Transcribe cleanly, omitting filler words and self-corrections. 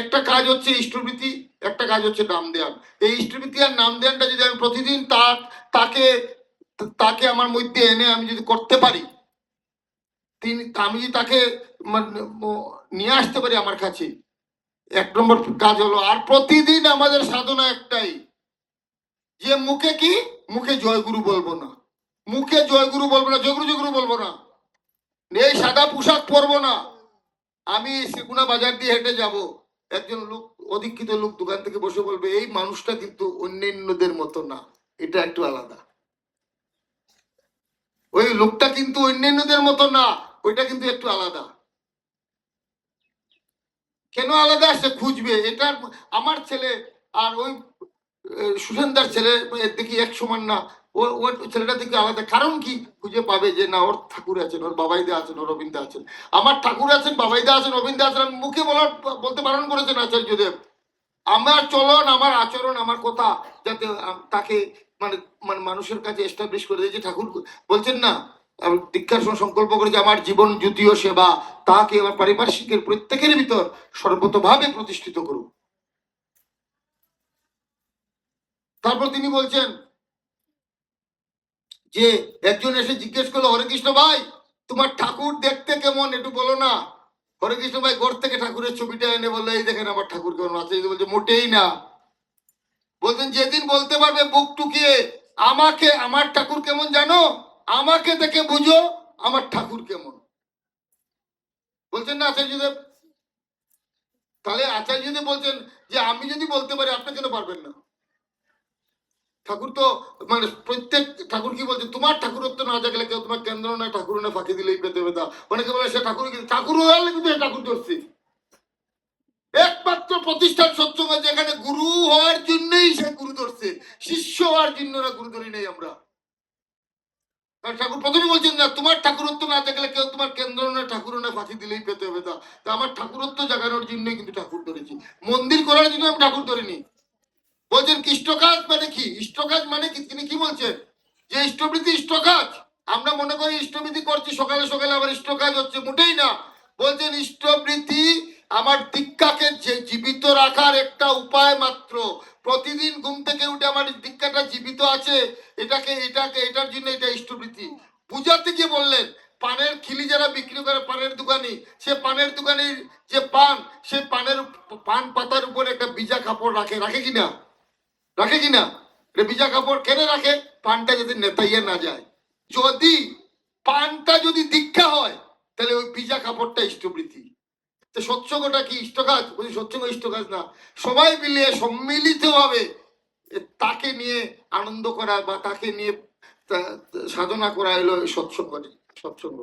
একটা কাজ হচ্ছে ইষ্টবৃত্তি, একটা কাজ হচ্ছে নাম দেওয়ান। এই ইষ্টবৃত্তি আর নাম দেওয়ানটা যদি আমি প্রতিদিন তাকে তাকে আমার মধ্যে এনে আমি যদি করতে পারি, আমি যদি তাকে নিয়ে আসতে পারি আমার কাছে, এক নম্বর কাজ হলো। আর প্রতিদিন আমাদের সাধনা একটাই, যে মুখে কি, মুখে জয়গুরু বলবো না, মুখে জয়গুরু বলবো না, জয়গুরু জয়গুরু বলবো না, এই সাদা পোশাক পরবো না। আমি সেগুনা বাজার দিয়ে হেঁটে যাব, একজন লোক, অধিক্ষিত লোক দোকান থেকে বসে বলবে এই মানুষটা কিন্তু অন্যান্যদের মতো না, এটা একটু আলাদা, ওই লোকটা কিন্তু অন্যান্যদের মতো না, ওইটা কিন্তু একটু আলাদা। কেন আলাদা সে খুঁজবে। এটা আমার ছেলে আর ওই সুসেনদার ছেলে দেখি এক সমান না, ওর ছেলেটা দেখি আলাদা। কারণ কি, খুঁজে পাবে যে না ওর ঠাকুর আছেন, ওর বাবাইদা আছেন, ওর অবিন্দা আছেন। আমার ঠাকুর আছেন, বাবাইদা আছেন, অবিন্দা আছেন, আমি মুখে বলতে বারণ করেছেন আচার্যদেব। আমার চলন, আমার আচরণ, আমার কথা যাতে তাকে মানে মানে মানুষের কাছে এস্টাবলিশ করে দিয়েছে। ঠাকুর বলছেন না, দীক্ষার সময় সংকল্প করেছে আমার জীবন জ্যোতিও সেবা, তাকে আমার পারিপার্শ্বিকের প্রত্যেকের ভিতর সর্বতভাবে প্রতিষ্ঠিত করুক। তারপর তিনি বলছেন যে একজন এসে জিজ্ঞেস করলো, হরে কৃষ্ণ ভাই তোমার ঠাকুর দেখতে কেমন একটু বলো না। হরে কৃষ্ণ ভাই ঘর থেকে ঠাকুরের ছবিটা এনে বললো এই দেখেন আমার ঠাকুর কেমন আছে। বলছে মোটেই না। বলছেন যেদিন বলতে পারবে বুক টুকিয়ে আমাকে আমার ঠাকুর কেমন জানো, আমাকে দেখে বুঝো আমার ঠাকুর কেমন। বলছেন না আচার্যদেব। তাহলে আচার্যদেব বলছেন যে আমি যদি বলতে পারি আপনি কেন পারবেন না। ঠাকুর তো মানে প্রত্যেক ঠাকুর কি বলছে, তোমার ঠাকুরত্ব না থাকলে কেউ তোমার কেন্দ্র না ঠাকুর না ফাঁকি দিলেই পেতে পেতা। অনেকে বলে সে ঠাকুর, ঠাকুর হলে কিন্তু ঠাকুর ধরছে। একমাত্র প্রতিষ্ঠান সৎসঙ্গ যেখানে গুরু হওয়ার জন্যই সে গুরু ধরছে, শিষ্য হওয়ার জন্য না গুরু ধরি নেই আমরা। ঠাকুর প্রথমে বলছেন না তোমার ঠাকুরত্ব না থাকলে কেউ তোমার কেন্দ্র না ঠাকুর না ফাঁকি দিলেই পেতে হবে তা। আমার ঠাকুরত্ব জাগানোর জন্যই কিন্তু ঠাকুর ধরেছি, মন্দির করার জন্য আমি ঠাকুর ধরিনি। বলছেন ইষ্টকাজ মানে কি, ইষ্টকাজ মানে কি, তিনি কি বলছেন যে ইষ্টবৃত্তি ইষ্টকাজ। আমরা মনে করি ইষ্টবৃত্তি করছি সকালে সকালে আবার ইষ্টকাজ হচ্ছে, মোটেই না। বলছেন ইষ্টবৃত্তি আমার দীক্ষাকে যে জীবিত রাখার একটা উপায় মাত্র। প্রতিদিন ঘুম থেকে উঠে আমার দীক্ষাটা জীবিত আছে, এটার জন্য এটা ইষ্টবৃত্তি। পূজাতে গিয়ে বললেন পানের খিলি যারা বিক্রি করে পানের দোকানি, সে পানের দোকানির যে পান, সে পান পাতার উপরে একটা ভিজা কাপড় রাখে, রাখে কিনা, রাখে কিনা। ভিজা কাপড় কেন রাখে, পানটা যদি নেতাইয়া না যায়। যদি পানটা যদি দীক্ষা হয় তাহলে ওই ভিজা কাপড়টা ইষ্টবৃত্তি। তো সৎসঙ্গটা কি ইষ্টকাজ? বলছি সৎসঙ্গ ইষ্টকাজ না, সবাই মিলিয়ে সম্মিলিত ভাবে তাকে নিয়ে আনন্দ করা বা তাকে নিয়ে সাধনা করা হলো সৎসঙ্গ। সৎসঙ্গ